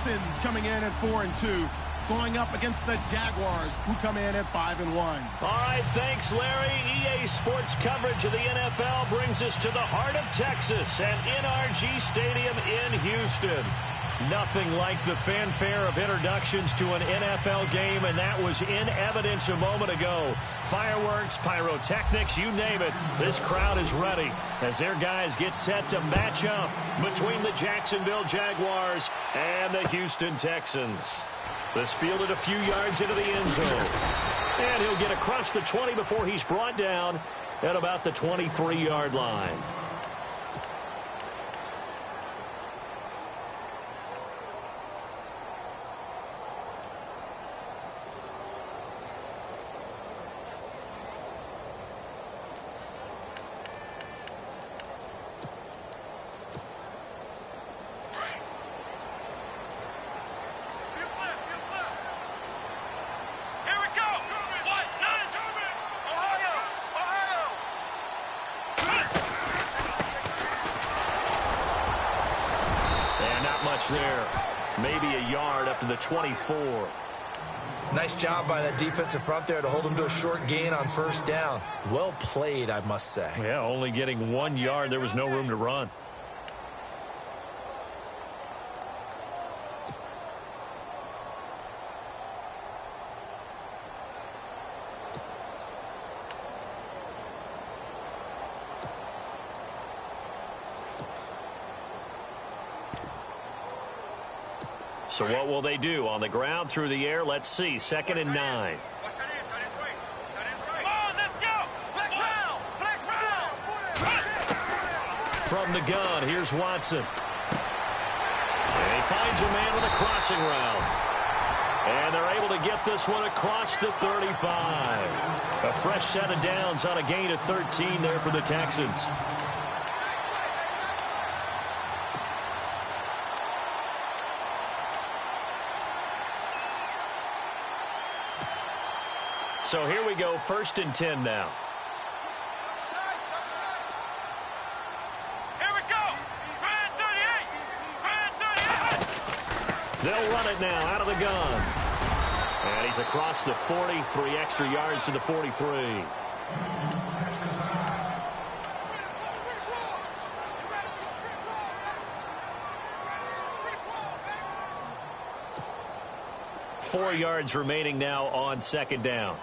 Texans coming in at 4-2, going up against the Jaguars, who come in at 5-1. All right, thanks, Larry. EA Sports coverage of the NFL brings us to the heart of Texas at NRG Stadium in Houston. Nothing like the fanfare of introductions to an NFL game, and that was in evidence a moment ago. Fireworks, pyrotechnics, you name it. This crowd is ready as their guys get set to match up between the Jacksonville Jaguars and the Houston Texans. This fielded a few yards into the end zone. And he'll get across the 20 before he's brought down at about the 23-yard line. There, maybe a yard up to the 24. Nice job by that defensive front there to hold him to a short gain on first down. Well played, I must say. Yeah, only getting 1 yard. There was no room to run. So what will they do? On the ground, through the air? Let's see. 2nd and 9. Come on, let's go. Flex round. Flex round. From the gun, here's Watson. And he finds a man with a crossing route. And they're able to get this one across the 35. A fresh set of downs on a gain of 13 there for the Texans. So here we go, 1st and 10 now. Here we go. Grand 38. They'll run it now out of the gun. And he's across the 40, 3 extra yards to the 43. Four yards remaining now on 2nd down.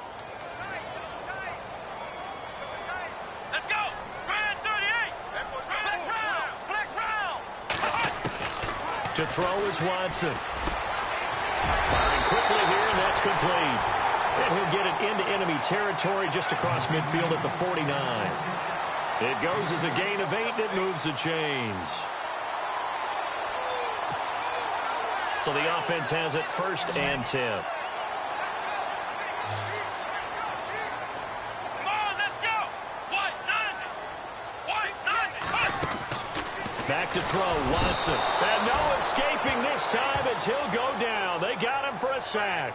Let's go. Grand 38. Flex round. Flex round. To throw is Watson. Firing quickly here, and that's complete. And he'll get it into enemy territory just across midfield at the 49. It goes as a gain of 8, and it moves the chains. So the offense has it 1st and 10. Come on, let's go. White, Back to throw, Watson. And no escaping this time as he'll go down. They got him for a sack.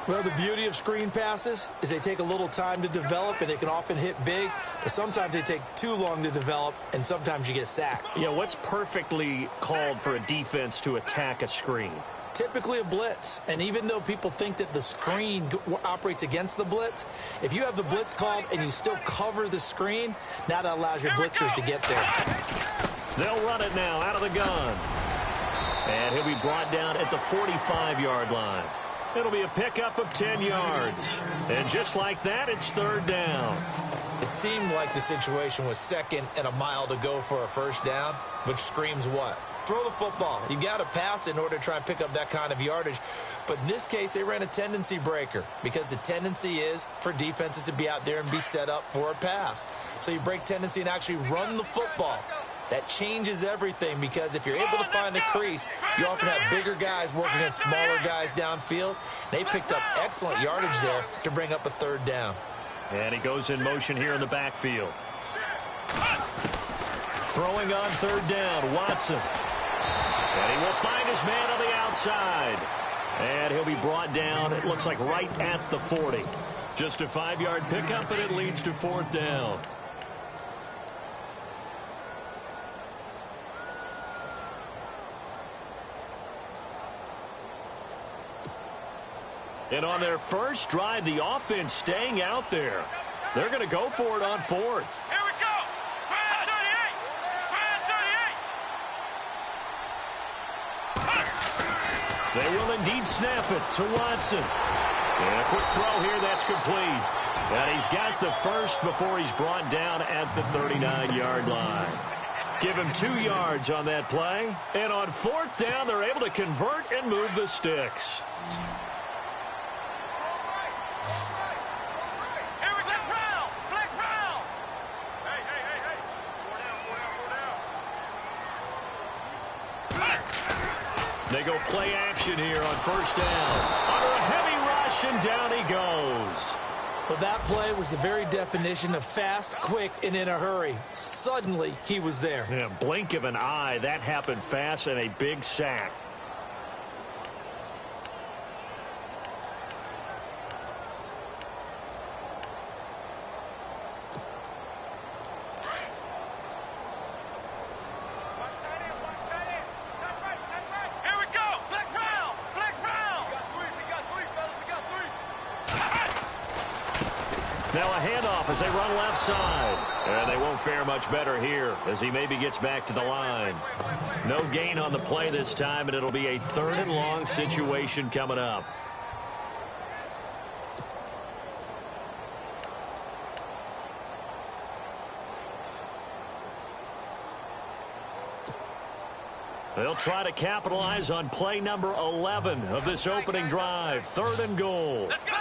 Well, the beauty of screen passes is they take a little time to develop, and they can often hit big, but sometimes they take too long to develop, and sometimes you get sacked. Yeah, what's perfectly called for a defense to attack a screen? Typically a blitz, and even though people think that the screen operates against the blitz, if you have the blitz called and you still cover the screen, now that allows your blitzers to get there. They'll run it now out of the gun. And he'll be brought down at the 45-yard line. It'll be a pickup of 10 yards. And just like that, it's 3rd down. It seemed like the situation was 2nd and a mile to go for a 1st down, which screams what? Throw the football. You got to pass in order to try and pick up that kind of yardage. But in this case, they ran a tendency breaker because the tendency is for defenses to be out there and be set up for a pass. So you break tendency and actually run the football. That changes everything because if you're able to find a crease, you often have bigger guys working against smaller guys downfield. They picked up excellent yardage there to bring up a 3rd down. And he goes in motion here in the backfield. Throwing on 3rd down, Watson. And he will find his man on the outside. And he'll be brought down, it looks like right at the 40. Just a 5-yard pickup, and it leads to 4th down. And on their first drive, the offense staying out there. They're going to go for it on fourth. Here we go. Brand 38. They will indeed snap it to Watson. And a quick throw here, that's complete. And he's got the first before he's brought down at the 39-yard line. Give him 2 yards on that play. And on fourth down, they're able to convert and move the sticks. Here we go. Flex round. Hey. Four down. They go play action here on first down. Under a heavy rush, and down he goes. Well, that play was the very definition of fast, quick, and in a hurry. Suddenly, he was there. Yeah, blink of an eye, that happened fast, and a big sack. Here we go. Flex round. We got three, fellas. Now a handoff as they run left side. And they won't fare much better here as he maybe gets back to the line. No gain on the play this time, and it'll be a 3rd and long situation coming up. They'll try to capitalize on play number 11 of this opening drive. 3rd and goal. Let's go.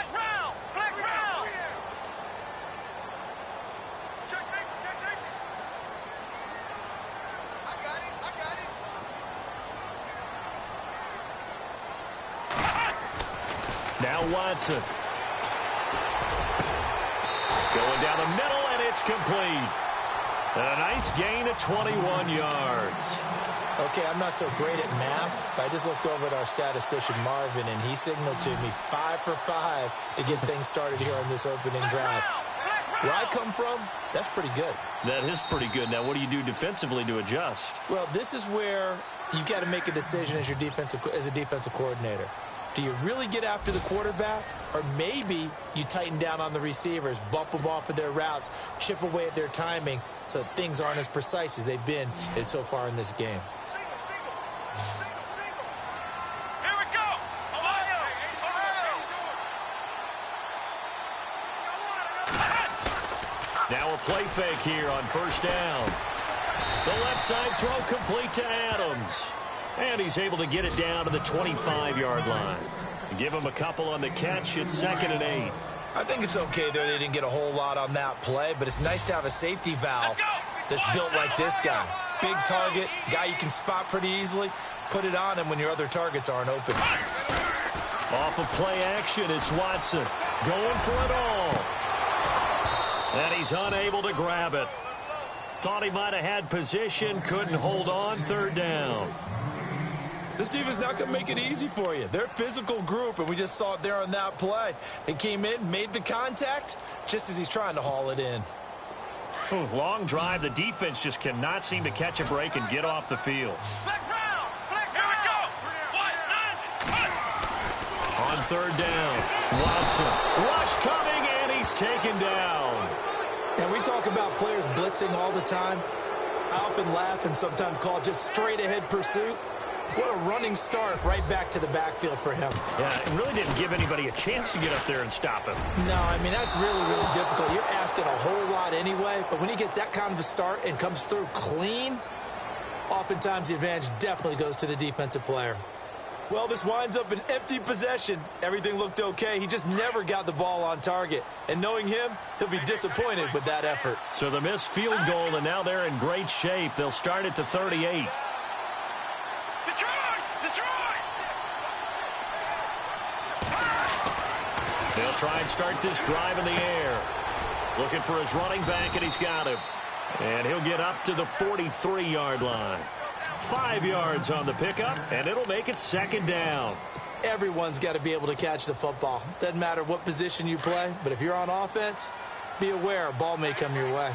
Flex round. Check safety. I got it. Now Watson. Going down the middle, and it's complete. And a nice gain of 21 yards. Okay, I'm not so great at math, but I just looked over at our statistician, Marvin, and he signaled to me 5 for 5 to get things started here on this opening drive. Where I come from, that's pretty good. That is pretty good. Now, what do you do defensively to adjust? Well, this is where you've got to make a decision as a defensive coordinator. Do you really get after the quarterback, or maybe you tighten down on the receivers, bump them off of their routes, chip away at their timing so things aren't as precise as they've been so far in this game? Here we go. Now a play fake here on first down. The left side throw complete to Adams. And he's able to get it down to the 25-yard line. Give him a couple on the catch. It's 2nd and 8. I think it's okay, though. They didn't get a whole lot on that play, but it's nice to have a safety valve that's built like this guy. Big target, guy you can spot pretty easily. Put it on him when your other targets aren't open. Off of play action, it's Watson. Going for it all. And he's unable to grab it. Thought he might have had position, couldn't hold on. 3rd down. This defense not going to make it easy for you. They're a physical group, and we just saw it there on that play. They came in, made the contact, just as he's trying to haul it in. Long drive. The defense just cannot seem to catch a break and get off the field. Flex round. Here we go. On 3rd down, Watson. Rush coming, and he's taken down. And we talk about players blitzing all the time. I often laugh and sometimes call it just straight-ahead pursuit. What a running start right back to the backfield for him. Yeah, it really didn't give anybody a chance to get up there and stop him. No, I mean, that's really, really difficult. You're asking a whole lot anyway, but when he gets that kind of a start and comes through clean, oftentimes the advantage definitely goes to the defensive player. Well, this winds up an empty possession. Everything looked okay. He just never got the ball on target. And knowing him, he'll be disappointed with that effort. So the missed field goal, and now they're in great shape. They'll start at the 38. They'll try and start this drive in the air. Looking for his running back, and he's got him. And he'll get up to the 43-yard line. 5 yards on the pickup, and it'll make it 2nd down. Everyone's got to be able to catch the football. Doesn't matter what position you play, but if you're on offense, be aware a ball may come your way.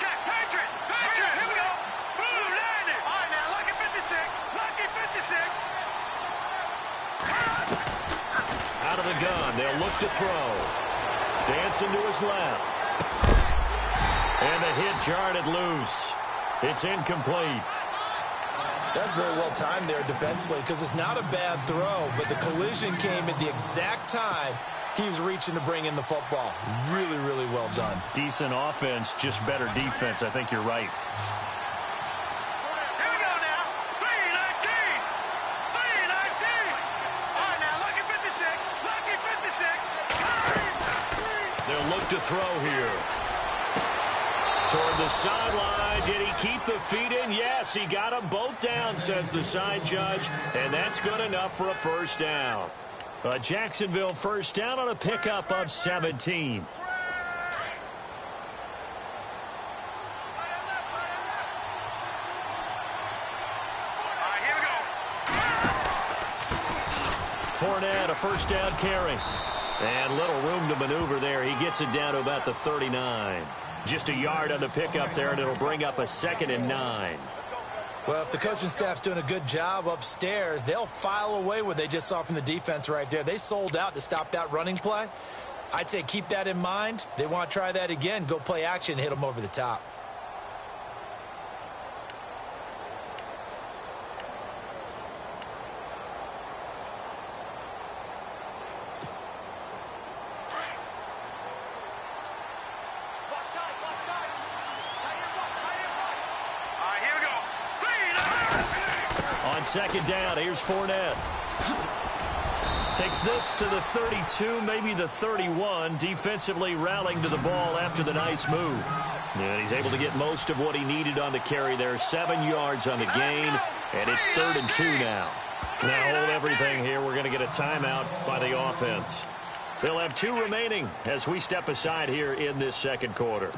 Check, Patriot. Here we go. Blue landed. All right, now, lucky 56. Lucky 56. the gun. They'll look to throw. Dancing to his left. And the hit jarred it loose. It's incomplete. That's very well timed there defensively because it's not a bad throw, but the collision came at the exact time he was reaching to bring in the football. Really, really well done. Decent offense, just better defense. I think you're right. Here we go now. 3-19. 3-19. All right, now, lucky 56. Lucky 56. They'll look to throw here. Toward the sideline. Did he keep the feet in? Yes, he got them both down, says the side judge. And that's good enough for a first down. A Jacksonville first down on a pickup of 17. All right, here we go. Fournette, a first down carry. And little room to maneuver there. He gets it down to about the 39. Just a yard on the pickup there, and it'll bring up a 2nd and 9. Well, if the coaching staff's doing a good job upstairs, they'll file away what they just saw from the defense right there. They sold out to stop that running play. I'd say keep that in mind. They want to try that again. Go play action, hit them over the top. Second down, here's Fournette. Takes this to the 32, maybe the 31. Defensively rallying to the ball after the nice move. And he's able to get most of what he needed on the carry there. 7 yards on the gain, and it's 3rd and 2 now. Now hold everything here. We're going to get a timeout by the offense. They'll have 2 remaining as we step aside here in this second quarter.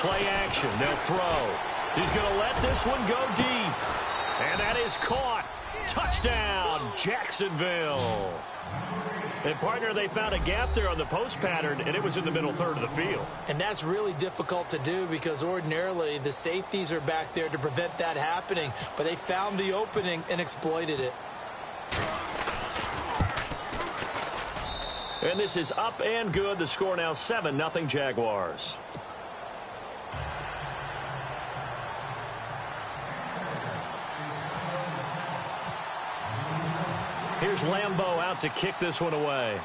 Play action. They'll throw. He's going to let this one go deep. And that is caught. Touchdown, Jacksonville. And, partner, they found a gap there on the post pattern, and it was in the middle third of the field. And that's really difficult to do because ordinarily the safeties are back there to prevent that happening. But they found the opening and exploited it. And this is up and good. The score now 7-0 Jaguars. Here's Lambeau out to kick this one away.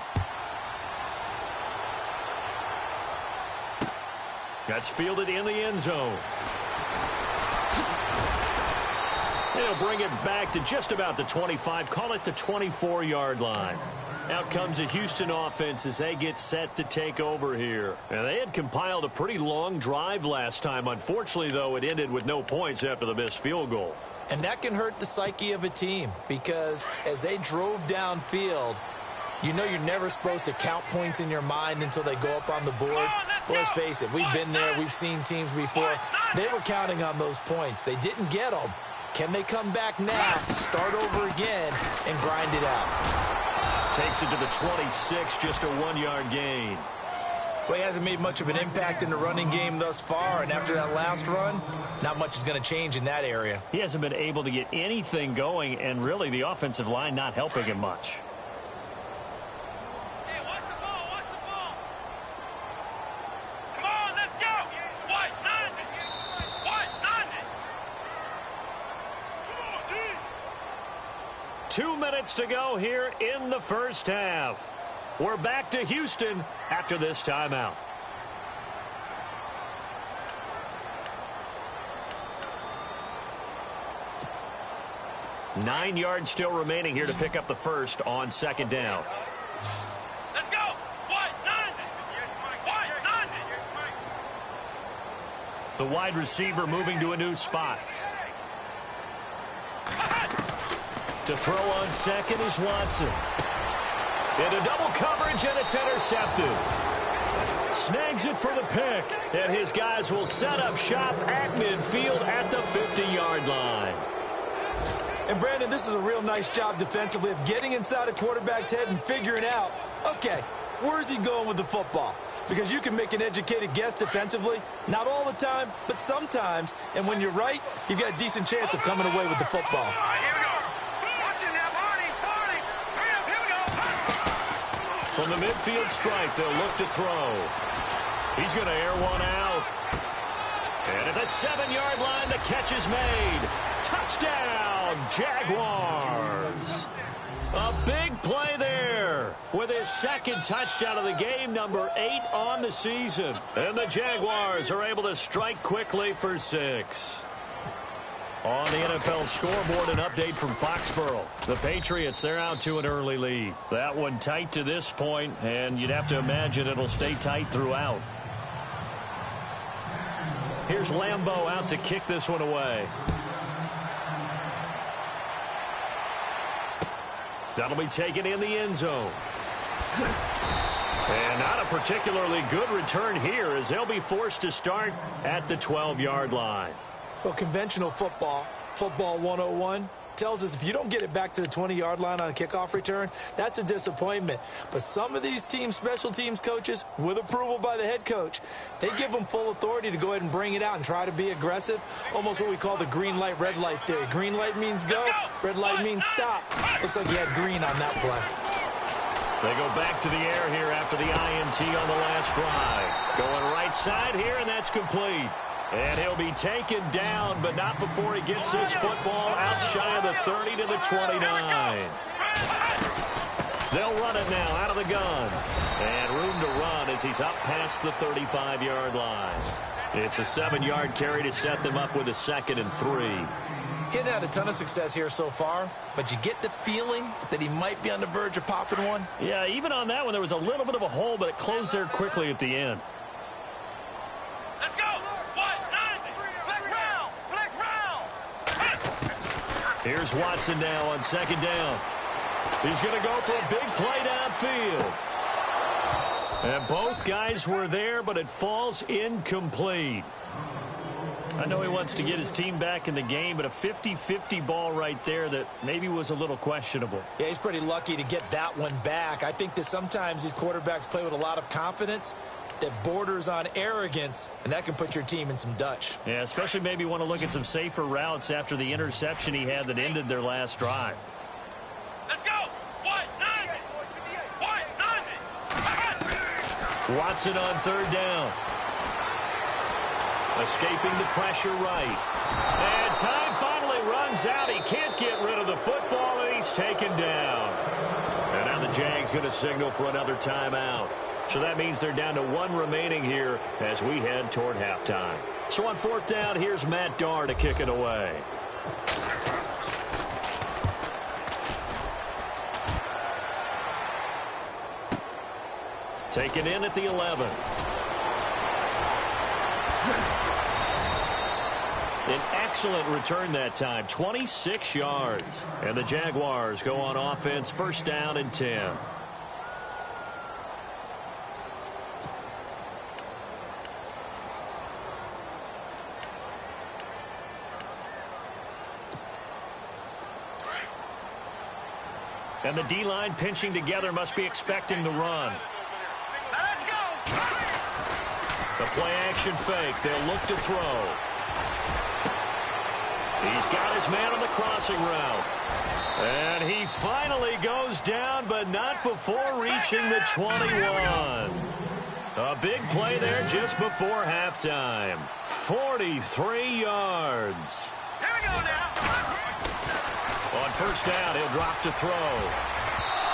That's fielded in the end zone. They'll bring it back to just about the 25. Call it the 24-yard line. Out comes the Houston offense as they get set to take over here. And they had compiled a pretty long drive last time. Unfortunately, though, it ended with no points after the missed field goal. And that can hurt the psyche of a team because as they drove downfield, you know you're never supposed to count points in your mind until they go up on the board. But let's face it, we've been there. We've seen teams before. They were counting on those points. They didn't get them. Can they come back now, start over again, and grind it out? Takes it to the 26, just a 1-yard gain. Well, he hasn't made much of an impact in the running game thus far, and after that last run, not much is going to change in that area. He hasn't been able to get anything going, and really the offensive line not helping him much. Hey, what's the ball? What's the ball? Come on, let's go. White, nothing. White, nothing. Come on, 2 minutes to go here in the first half. We're back to Houston after this timeout. Nine yards still remaining here to pick up the first on second down. let's go. White, nothing. White, nothing. The wide receiver moving to a new spot. To throw on second is Watson. Into double coverage, and it's intercepted. Snags it for the pick, and his guys will set up shop at midfield at the 50-yard line. And, Brandon, this is a real nice job defensively of getting inside a quarterback's head and figuring out, okay, where's he going with the football? Because you can make an educated guess defensively, not all the time, but sometimes. And when you're right, you've got a decent chance of coming away with the football. All right, here we go. Watch it now, Barney. Hurry up, here we go. From the midfield stripe, they'll look to throw. He's going to air one out. And at the 7-yard line, the catch is made. Touchdown, Jaguars. A big play there with his second touchdown of the game, number 8 on the season. And the Jaguars are able to strike quickly for 6. On the NFL scoreboard, an update from Foxborough. The Patriots, they're out to an early lead. That one tight to this point, and you'd have to imagine it'll stay tight throughout. Here's Lambeau out to kick this one away. That'll be taken in the end zone. And not a particularly good return here as they'll be forced to start at the 12-yard line. Well, conventional football 101, tells us if you don't get it back to the 20-yard line on a kickoff return, that's a disappointment. But some of these teams, special teams coaches, with approval by the head coach, they give them full authority to go ahead and bring it out and try to be aggressive, almost what we call the green light, red light theory. Green light means go, red light means stop. Looks like you had green on that play. They go back to the air here after the INT on the last drive. Going right side here, and that's complete. And he'll be taken down, but not before he gets his football out shy of the 30 to the 29. They'll run it now out of the gun. And room to run as he's up past the 35-yard line. It's a 7-yard carry to set them up with a 2nd and 3. He hadn't had a ton of success here so far, but you get the feeling that he might be on the verge of popping one. Yeah, even on that one, there was a little bit of a hole, but it closed there quickly at the end. Let's go. Here's Watson now on 2nd down. He's going to go for a big play downfield. And both guys were there, but it falls incomplete. I know he wants to get his team back in the game, but a 50-50 ball right there that maybe was a little questionable. Yeah, he's pretty lucky to get that one back. I think that sometimes these quarterbacks play with a lot of confidence that borders on arrogance, and that can put your team in some Dutch. Yeah, especially maybe want to look at some safer routes after the interception he had that ended their last drive. Let's go. Watson on 3rd down. Escaping the pressure right. And time finally runs out. He can't get rid of the football, and he's taken down. And now the Jags going to signal for another timeout. So that means they're down to 1 remaining here as we head toward halftime. So on 4th down, here's Matt Darr to kick it away. Taken in at the 11. An excellent return that time, 26 yards. And the Jaguars go on offense, 1st down and 10. And the D-line pinching together, must be expecting the run. Let's go. The play-action fake. They'll look to throw. He's got his man on the crossing route. And he finally goes down, but not before reaching the 21. A big play there just before halftime. 43 yards. Here we go now. On 1st down, he'll drop to throw.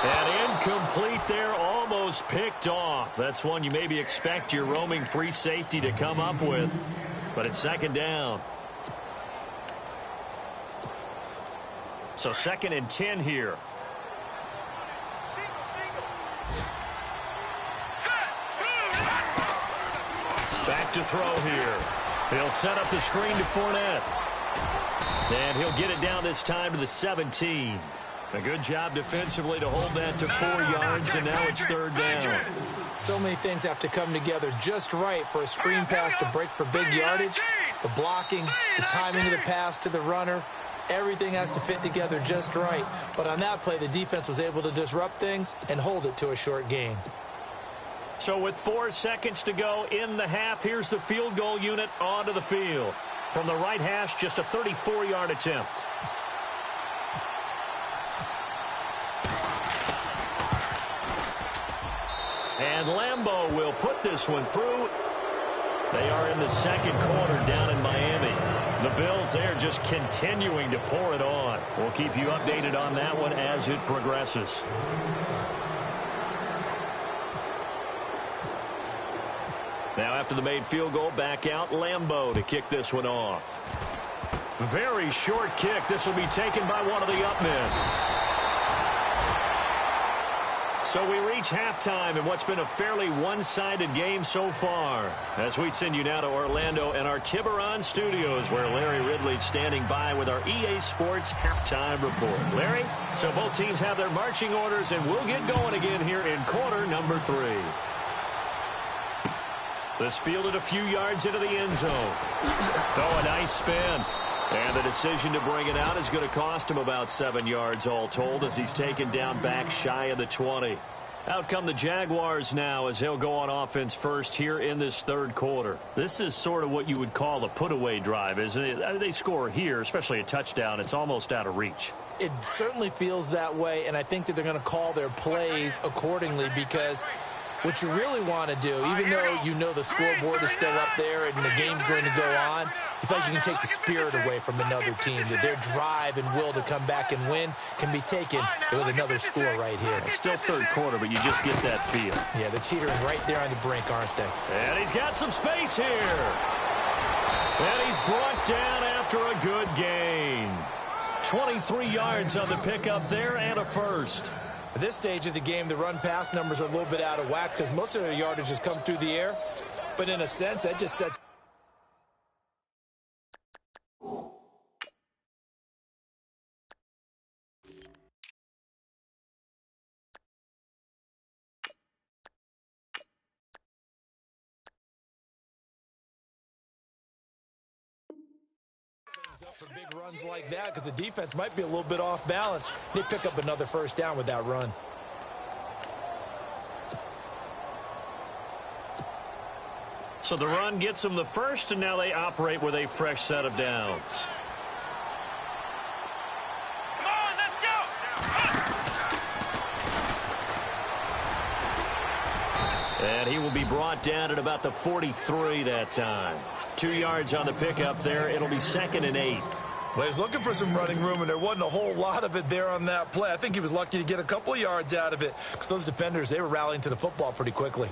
And incomplete there, almost picked off. That's one you maybe expect your roaming free safety to come up with. But it's 2nd down. So 2nd and 10 here. Back to throw here. He'll set up the screen to Fournette. And he'll get it down this time to the 17. A good job defensively to hold that to 4 yards, and now it's 3rd down. So many things have to come together just right for a screen pass to break for big yardage. The blocking, the timing of the pass to the runner, Everything has to fit together just right. But on that play, the defense was able to disrupt things and hold it to a short game. So with 4 seconds to go in the half, here's the field goal unit onto the field. From the right hash, just a 34-yard attempt. And Lambeau will put this one through. They are in the second quarter down in Miami. The Bills there just continuing to pour it on. We'll keep you updated on that one as it progresses. Now after the made field goal, back out Lambeau to kick this one off. Very short kick. This will be taken by one of the up men. So we reach halftime in what's been a fairly one-sided game so far. As we send you now to Orlando and our Tiburon studios, where Larry Ridley's standing by with our EA Sports halftime report. Larry, so both teams have their marching orders, and we'll get going again here in quarter number 3. This fielded a few yards into the end zone. Oh, a nice spin. And the decision to bring it out is going to cost him about 7 yards all told as he's taken down back shy of the 20. Out come the Jaguars now as he'll go on offense first here in this third quarter. This is sort of what you would call a put-away drive, isn't it? I mean, they score here, especially a touchdown. It's almost out of reach. It certainly feels that way, and I think that they're going to call their plays accordingly because what you really want to do, even though you know the scoreboard is still up there and the game's going to go on, you feel like you can take the spirit away from another team, that their drive and will to come back and win can be taken with another score right here. It's still third quarter, but you just get that feel. Yeah, they're teetering right there on the brink, aren't they? And he's got some space here. And he's brought down after a good gain. 23 yards on the pickup there and a first. At this stage of the game, the run-pass numbers are a little bit out of whack because most of their yardage has come through the air. But in a sense, that just sets up for big runs like that because the defense might be a little bit off balance. They pick up another first down with that run. So the run gets them the first, and now they operate with a fresh set of downs. Come on, let's go! And he will be brought down at about the 43 that time. 2 yards on the pickup there. It'll be 2nd and 8. Well, he was looking for some running room, and there wasn't a whole lot of it there on that play. I think he was lucky to get a couple of yards out of it because those defenders, they were rallying to the football pretty quickly.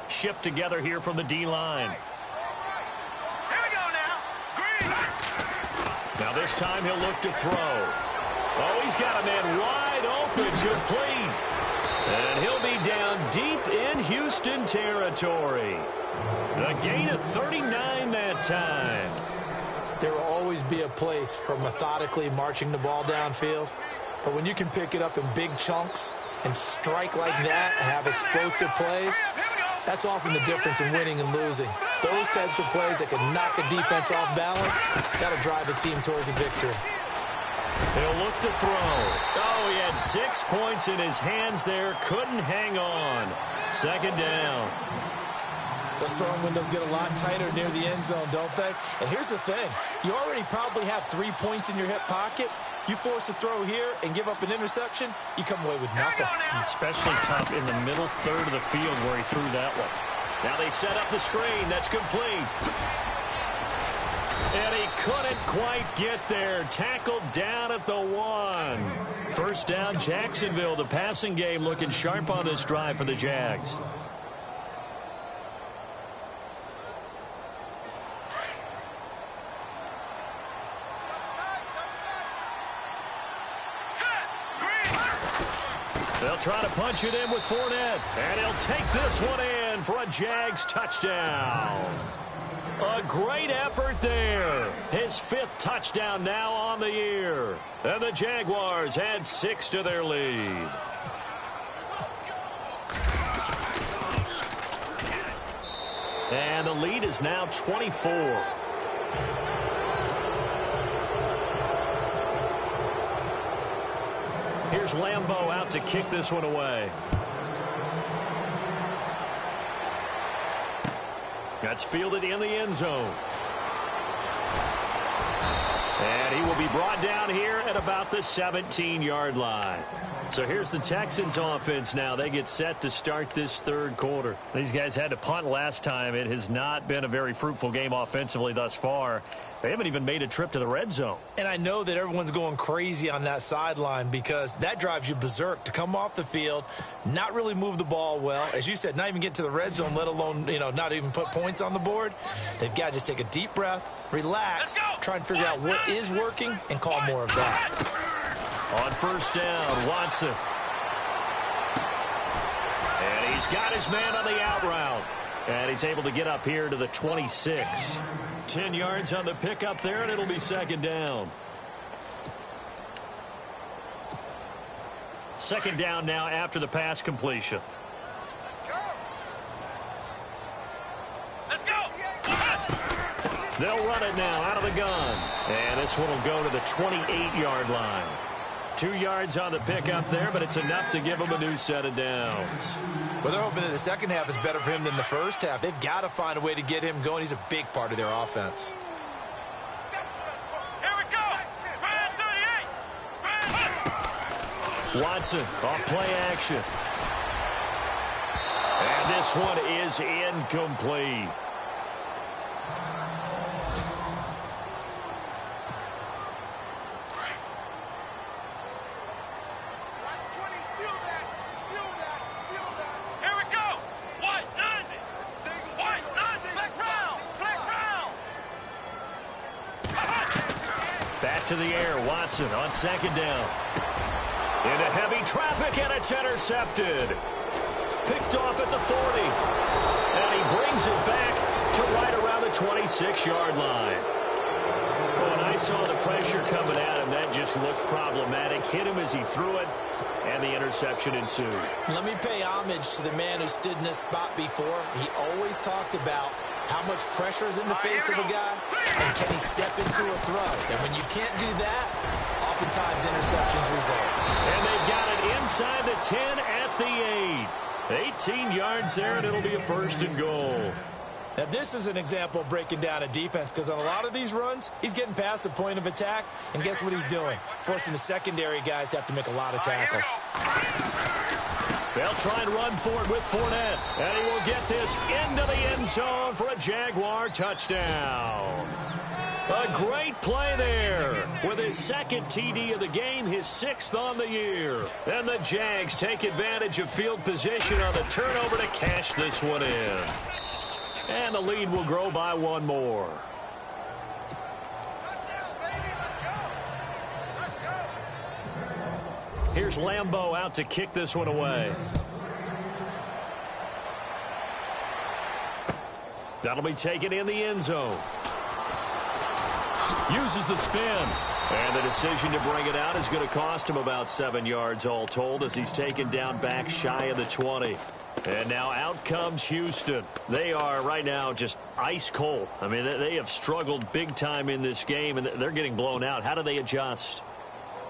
Shift together here from the D-line. Here we go now. Green. Now this time he'll look to throw. Oh, he's got a man wide open, complete. And he'll be down deep in Houston territory. A gain of 39 that time. There will always be a place for methodically marching the ball downfield. But when you can pick it up in big chunks and strike like that, have explosive plays, that's often the difference in winning and losing. Those types of plays that can knock a defense off balance, that'll drive a team towards a victory. He'll look to throw. Oh, he had 6 points in his hands there. Couldn't hang on. 2nd down. Those throwing windows get a lot tighter near the end zone, don't they? And here's the thing. You already probably have 3 points in your hip pocket. You force a throw here and give up an interception, you come away with nothing. Especially tough in the middle third of the field where he threw that one. Now they set up the screen. That's complete. And he couldn't quite get there. Tackled down at the 1. First down, Jacksonville. The passing game looking sharp on this drive for the Jags. They'll try to punch it in with Fournette. And he'll take this one in for a Jags touchdown. A great effort there. His 5th touchdown now on the year. And the Jaguars add 6 to their lead. And the lead is now 24. Here's Lambeau out to kick this one away. That's fielded in the end zone. And he will be brought down here at about the 17-yard line. So here's the Texans offense now. They get set to start this third quarter. These guys had to punt last time. It has not been a very fruitful game offensively thus far. They haven't even made a trip to the red zone. And I know that everyone's going crazy on that sideline because that drives you berserk to come off the field, not really move the ball well. As you said, not even get to the red zone, let alone, not even put points on the board. They've got to just take a deep breath, relax, try and figure out what is working, and call more of that. On first down, Watson. And he's got his man on the out route. And he's able to get up here to the 26. 10 yards on the pickup there, and it'll be second down. Second down now after the pass completion. Let's go. They'll run it now out of the gun. And this one will go to the 28-yard line. 2 yards on the pickup there, but it's enough to give him a new set of downs. Well, they're hoping that the second half is better for him than the first half. They've got to find a way to get him going. He's a big part of their offense. Here we go. Brand 38. Watson off play action. And this one is incomplete. Back to the air, Watson on second down. Into heavy traffic, and it's intercepted. Picked off at the 40. And he brings it back to right around the 26-yard line. When I saw the pressure coming at him, that just looked problematic. Hit him as he threw it, and the interception ensued. Let me pay homage to the man who stood in this spot before. He always talked about how much pressure is in the face of a guy, and can he step into a throw? And when you can't do that, oftentimes interceptions result. And they've got it inside the 10 at the 8. 18 yards there, and it'll be a first and goal. Now, this is an example of breaking down a defense, because on a lot of these runs, he's getting past the point of attack, and guess what he's doing? Forcing the secondary guys to have to make a lot of tackles. They'll try and run for it with Fournette, and he will get this into the end zone for a Jaguar touchdown. A great play there with his second TD of the game, his 6th on the year. And the Jags take advantage of field position on the turnover to cash this one in. And the lead will grow by one more. Here's Lambeau out to kick this one away. That'll be taken in the end zone. Uses the spin. And the decision to bring it out is going to cost him about 7 yards all told as he's taken down back shy of the 20. And now out comes Houston. They are right now just ice cold. I mean, they have struggled big time in this game, and they're getting blown out. How do they adjust?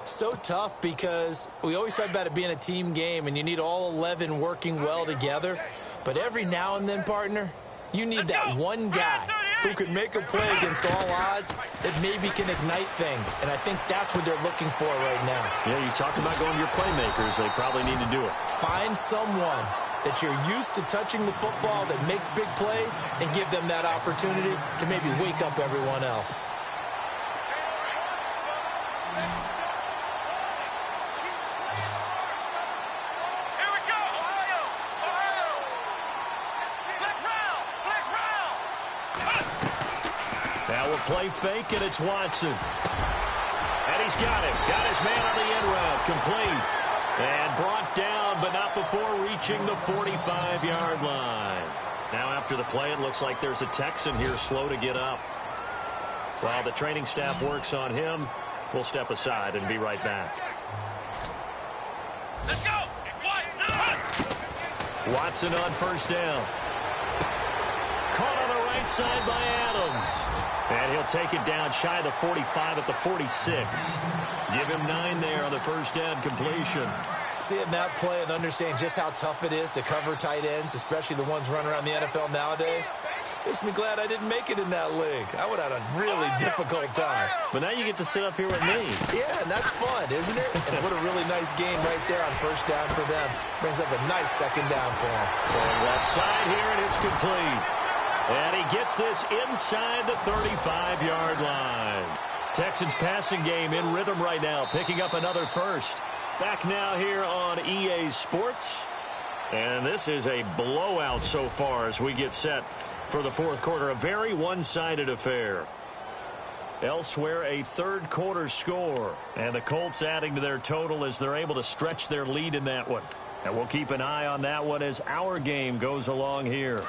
So tough, because we always talk about it being a team game, and you need all 11 working well together. But every now and then, partner, you need that one guy who can make a play against all odds that maybe can ignite things. And I think that's what they're looking for right now. Yeah, you talk about going to your playmakers. They probably need to do it. Find someone that you're used to touching the football that makes big plays and give them that opportunity to maybe wake up everyone else. Now we'll play fake, and it's Watson. And he's got him. Got his man on the end route. Complete. And brought down, but not before reaching the 45-yard line. Now after the play, it looks like there's a Texan here slow to get up. While the training staff works on him, we'll step aside and be right back. Let's go. Watson on first down. Caught on the right side by Adams. And he'll take it down shy of the 45 at the 46. Give him 9 there on the first down completion. Seeing that play and understanding just how tough it is to cover tight ends, especially the ones running around the NFL nowadays, makes me glad I didn't make it in that league. I would have had a really difficult time. But now you get to sit up here with me. Yeah, and that's fun, isn't it? And what a really nice game right there on first down for them. Brings up a nice second down for them. Going left side here, and it's complete. And he gets this inside the 35-yard line. Texans passing game in rhythm right now, picking up another first. Back now here on EA Sports. And this is a blowout so far as we get set for the fourth quarter. A very one-sided affair. Elsewhere, a third quarter score. And the Colts adding to their total as they're able to stretch their lead in that one. And we'll keep an eye on that one as our game goes along here.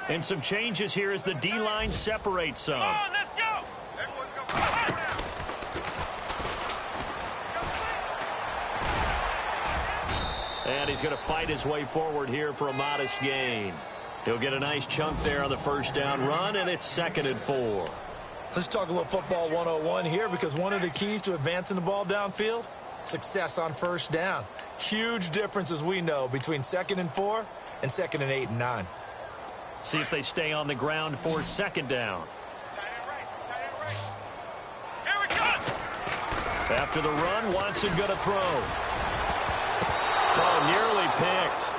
And some changes here as the D-line separates some. Come on, let's go. Everyone go. And he's going to fight his way forward here for a modest gain. He'll get a nice chunk there on the first down run, and it's 2nd and 4. Let's talk a little football 101 here, because one of the keys to advancing the ball downfield, success on first down. Huge difference, as we know, between 2nd and 4 and 2nd and 8 and 9. See if they stay on the ground for 2nd down. Here we go. After the run, Watson going to throw. Oh, nearly picked.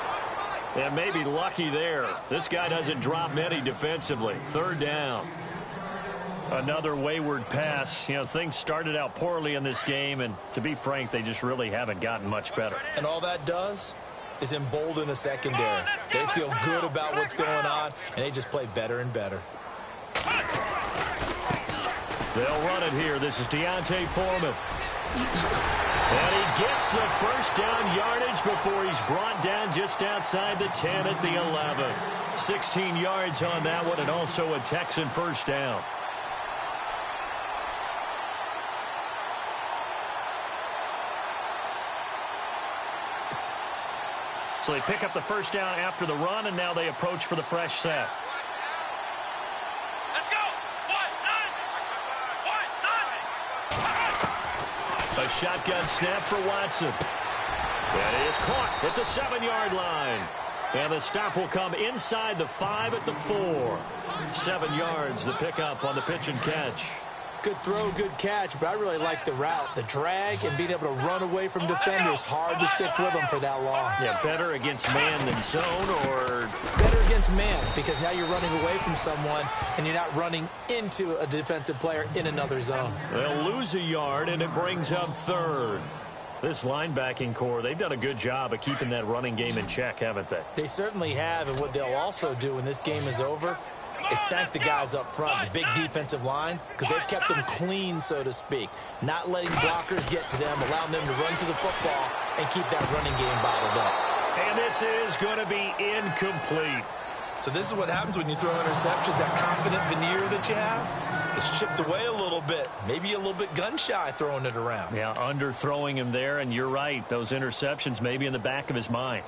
And maybe lucky there. This guy doesn't drop many defensively. 3rd down. Another wayward pass. You know, things started out poorly in this game, and to be frank, they just really haven't gotten much better. And all that does is embolden a secondary. They feel good about what's going on, and they just play better and better. They'll run it here. This is Deontay Foreman. And he gets the first down yardage before he's brought down just outside the 10 at the 11. 16 yards on that one, and also a Texan first down. So they pick up the first down after the run, and now they approach for the fresh set. Let's go. A shotgun snap for Watson. And it is caught at the 7-yard line. And the stop will come inside the 5 at the 4. 7 yards, the pickup on the pitch and catch. Good throw, good catch, but I really like the route. The drag and being able to run away from defenders. Hard to stick with them for that long. Yeah, better against man than zone, or better against man, because now you're running away from someone and you're not running into a defensive player in another zone. They'll lose a yard, and it brings up 3rd. This linebacking core, they've done a good job of keeping that running game in check, haven't they? They certainly have, and what they'll also do when this game is over is thank the guys up front, the big defensive line, because they've kept them clean, so to speak. Not letting blockers get to them, allowing them to run to the football and keep that running game bottled up. And this is going to be incomplete. So this is what happens when you throw interceptions. That confident veneer that you have is chipped away a little bit. Maybe a little bit gun-shy throwing it around. Yeah, underthrowing him there, and you're right. Those interceptions may be in the back of his mind.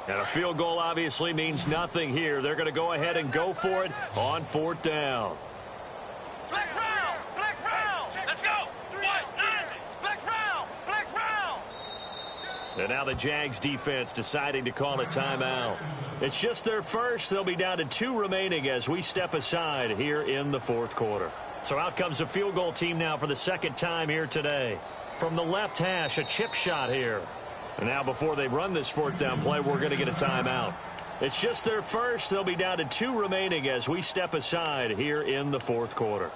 And a field goal obviously means nothing here. They're going to go ahead and go for it on 4th down. Flex round. Flex round. Let's go. Flex round. Flex round. And now the Jags defense deciding to call a timeout. It's just their first. They'll be down to 2 remaining as we step aside here in the 4th quarter. So out comes a field goal team now for the 2nd time here today. From the left hash, a chip shot here. And now before they run this 4th down play, we're going to get a timeout. It's just their first. They'll be down to 2 remaining as we step aside here in the 4th quarter.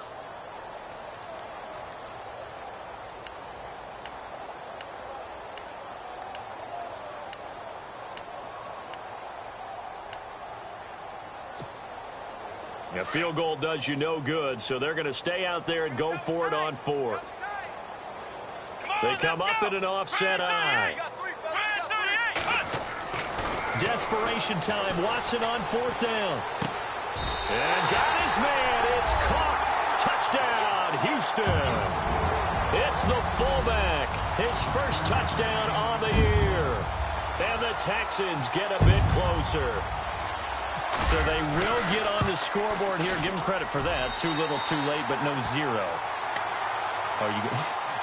A field goal does you no good, so they're going to stay out there and go for it on 4th. They come up in an offset eye. Desperation time. Watson on 4th down. And got his man. It's caught. Touchdown, Houston. It's the fullback, His first touchdown on the year. And the Texans get a bit closer. So they will get on the scoreboard here. Give them credit for that. Too little, too late, but no zero. Oh,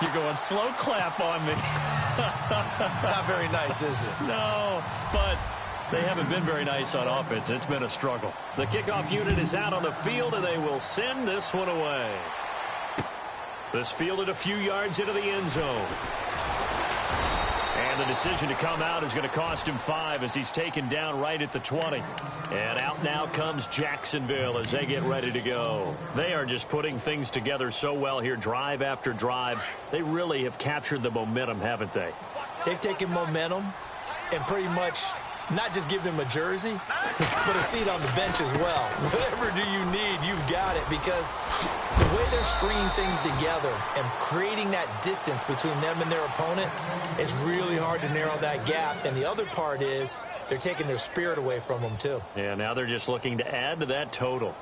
you're going slow clap on me. Not very nice, is it? No, but they haven't been very nice on offense. It's been a struggle. The kickoff unit is out on the field, and they will send this one away. This fielded a few yards into the end zone. And the decision to come out is going to cost him 5 as he's taken down right at the 20. And out now comes Jacksonville as they get ready to go. They are just putting things together so well here, drive after drive. They really have captured the momentum, haven't they? They've taken momentum and pretty much not just given him a jersey, but a seat on the bench as well. Whatever do you need, you've got it, because the way they're stringing things together and creating that distance between them and their opponent, it's really hard to narrow that gap. And the other part is they're taking their spirit away from them, too. Yeah, now they're just looking to add to that total.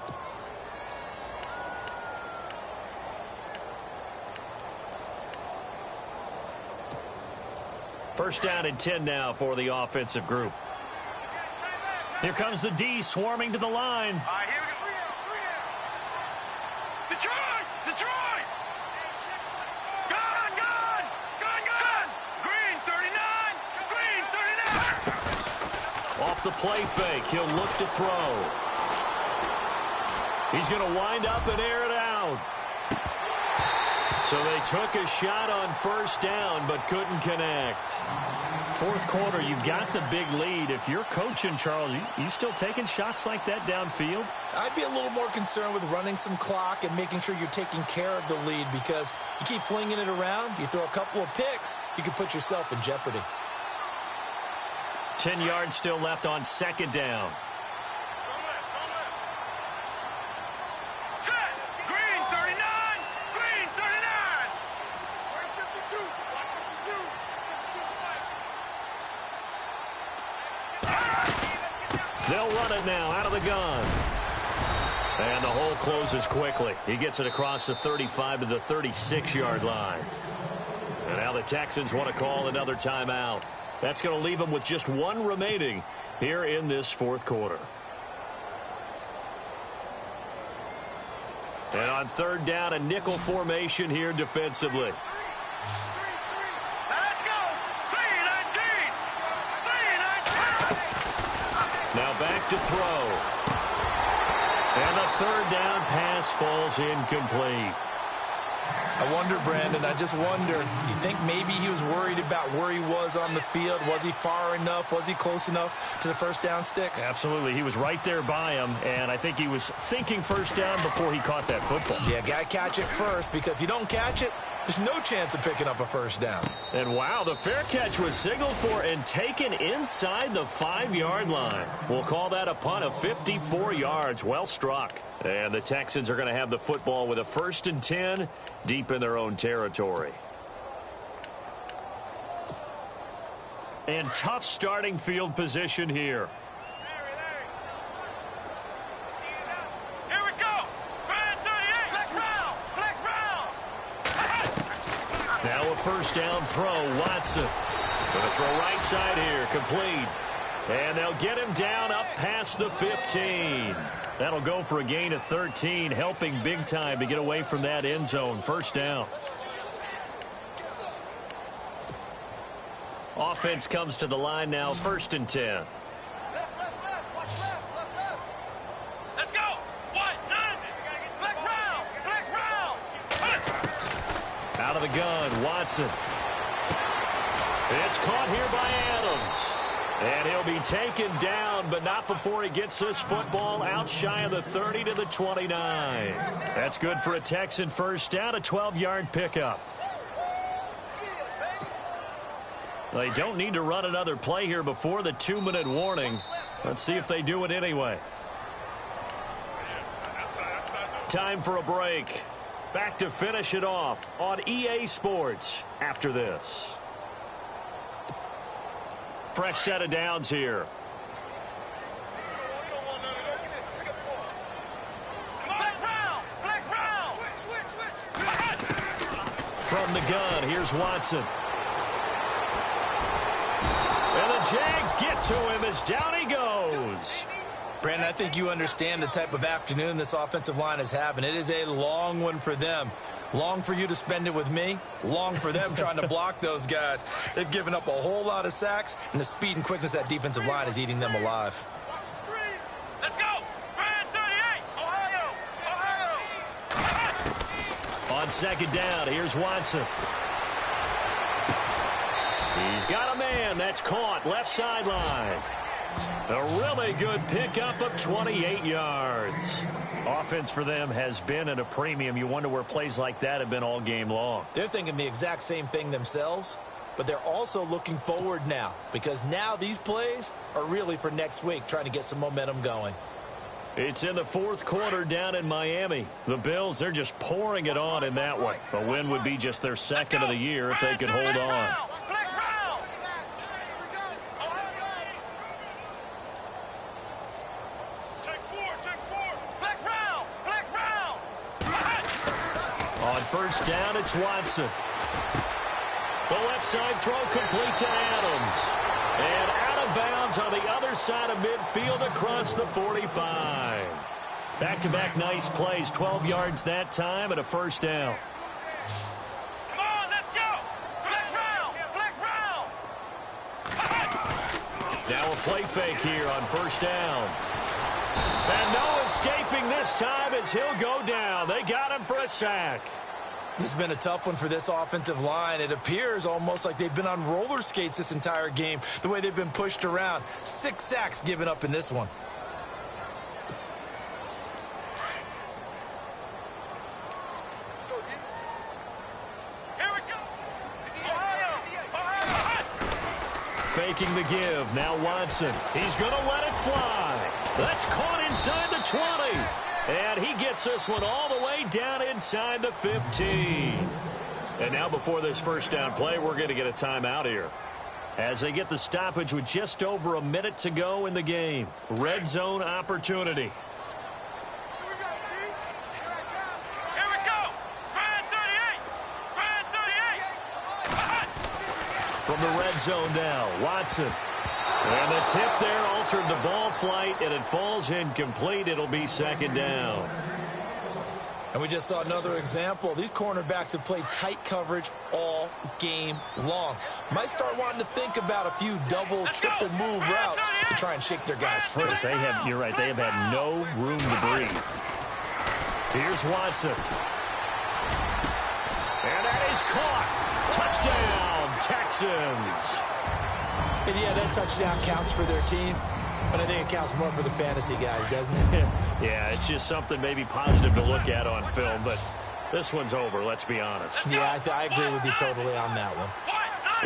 First down and 10 now for the offensive group. Here comes the D swarming to the line. All right, here we go. Detroit! Detroit! Gone! Gone! Gone! Gone! Green 39! Green 39! Off the play fake, he'll look to throw. He's going to wind up and air it out. So they took a shot on first down but couldn't connect. Fourth quarter, you've got the big lead. If you're coaching, Charles, you still taking shots like that downfield? I'd be a little more concerned with running some clock and making sure you're taking care of the lead, because you keep flinging it around, you throw a couple of picks, you can put yourself in jeopardy. 10 yards still left on second down. Set! Green 39! Green 39! Where's 52? Watch 52! 52's They'll run it now out of the gun. And the hole closes quickly. He gets it across the 35 to the 36-yard line. And now the Texans want to call another timeout. That's going to leave them with just one remaining here in this fourth quarter. And on third down, a nickel formation here defensively. Let's go! 319! 319! Now back to throw. And the third down pass falls incomplete. I wonder, Brandon, I just wonder, you think maybe he was worried about where he was on the field? Was he far enough? Was he close enough to the first down sticks? Absolutely. He was right there by him, and I think he was thinking first down before he caught that football. Yeah, got to catch it first, because if you don't catch it, there's no chance of picking up a first down. And wow, the fair catch was signaled for and taken inside the 5-yard line. We'll call that a punt of 54 yards. Well struck. And the Texans are going to have the football with a 1st and 10 deep in their own territory. And tough starting field position here. Here we go! Red 38! Flex round! Flex round! Now a first down throw, Watson. Going to throw right side here, complete. And they'll get him down up past the 15. That'll go for a gain of 13, helping big time to get away from that end zone. First down. Offense comes to the line now, 1st and 10. Let's go! White, none! Flex round! Flex round! Out of the gun, Watson. It's caught here by Adams. And he'll be taken down, but not before he gets this football out shy of the 30 to the 29. That's good for a Texan first down, a 12-yard pickup. They don't need to run another play here before the 2-minute warning. Let's see if they do it anyway. Time for a break. Back to finish it off on EA Sports after this. Fresh set of downs here. Flex round! Flex round! From the gun, here's Watson. Jags get to him as down he goes. Brandon, I think you understand the type of afternoon this offensive line is having. It is a long one for them. Long for you to spend it with me. Long for them trying to block those guys. They've given up a whole lot of sacks, and the speed and quickness of that defensive line is eating them alive. Let's go! Brand 38, Ohio! On second down, here's Watson. He's got a man. That's caught. Left sideline. A really good pickup of 28 yards. Offense for them has been at a premium. You wonder where plays like that have been all game long. They're thinking the exact same thing themselves, but they're also looking forward now because now these plays are really for next week, trying to get some momentum going. It's in the fourth quarter down in Miami. The Bills, they're just pouring it on in that one. A win would be just their second of the year if they could hold on. On first down, it's Watson. The left side throw complete to Adams. And out of bounds on the other side of midfield across the 45. Back-to-back nice plays, 12 yards that time and a first down. Come on, let's go! Flex round! Now a play fake here on first down. And no escaping this time as he'll go down. They got him for a sack. This has been a tough one for this offensive line. It appears almost like they've been on roller skates this entire game, the way they've been pushed around. 6 sacks given up in this one. Here we go! Ohio! Faking the give. Now Watson. He's going to let it fly. That's caught inside the 20. And he gets this one all the way down inside the 15. And now before this first down play, we're going to get a timeout here. As they get the stoppage with just over a minute to go in the game. Red zone opportunity. Here we go! Brand 38! From the red zone now, Watson. And the tip there altered the ball flight, and it falls incomplete. It'll be second down. And we just saw another example. These cornerbacks have played tight coverage all game long. Might start wanting to think about a few double, triple move routes to try and shake their guys free. You're right, they have had no room to breathe. Here's Watson. And that is caught. Touchdown, Texans. And yeah, that touchdown counts for their team, but I think it counts more for the fantasy guys, doesn't it? Yeah, it's just something maybe positive to look at on film, but this one's over, let's be honest. Yeah, I agree with you totally on that one.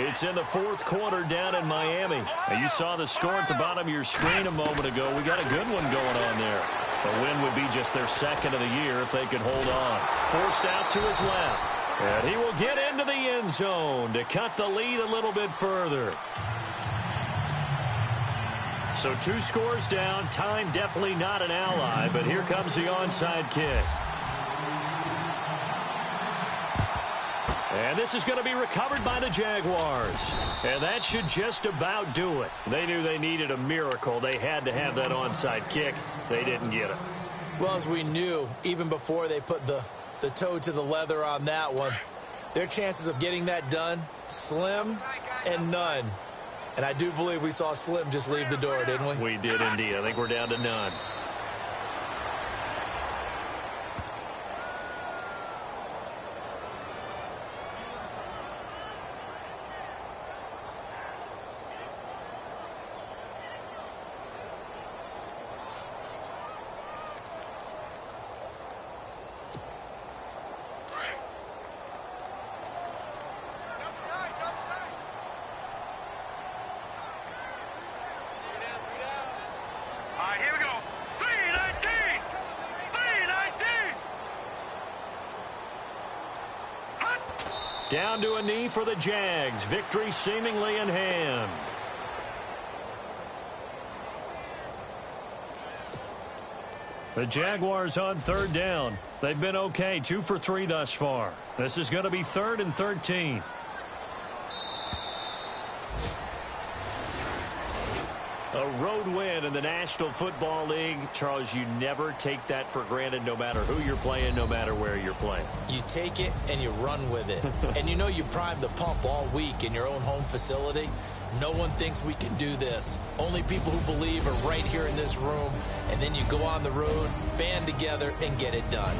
It's in the fourth quarter down in Miami. Now, you saw the score at the bottom of your screen a moment ago. We got a good one going on there. A win would be just their second of the year if they could hold on. Forced out to his left. And he will get into the end zone to cut the lead a little bit further. So 2 scores down. Time definitely not an ally, but here comes the onside kick. And this is going to be recovered by the Jaguars. And that should just about do it. They knew they needed a miracle. They had to have that onside kick. They didn't get it. Well, as we knew, even before they put the toe to the leather on that one, their chances of getting that done, slim and none. And I do believe we saw Slim just leave the door, didn't we? We did indeed. I think we're down to none. Down to a knee for the Jags. Victory seemingly in hand. The Jaguars on third down. They've been okay, 2 for 3 thus far. This is going to be 3rd and 13. A road win in the National Football League. Charles, you never take that for granted no matter who you're playing, no matter where you're playing. You take it and you run with it. And you know you primed the pump all week in your own home facility. No one thinks we can do this. Only people who believe are right here in this room. And then you go on the road, band together, and get it done.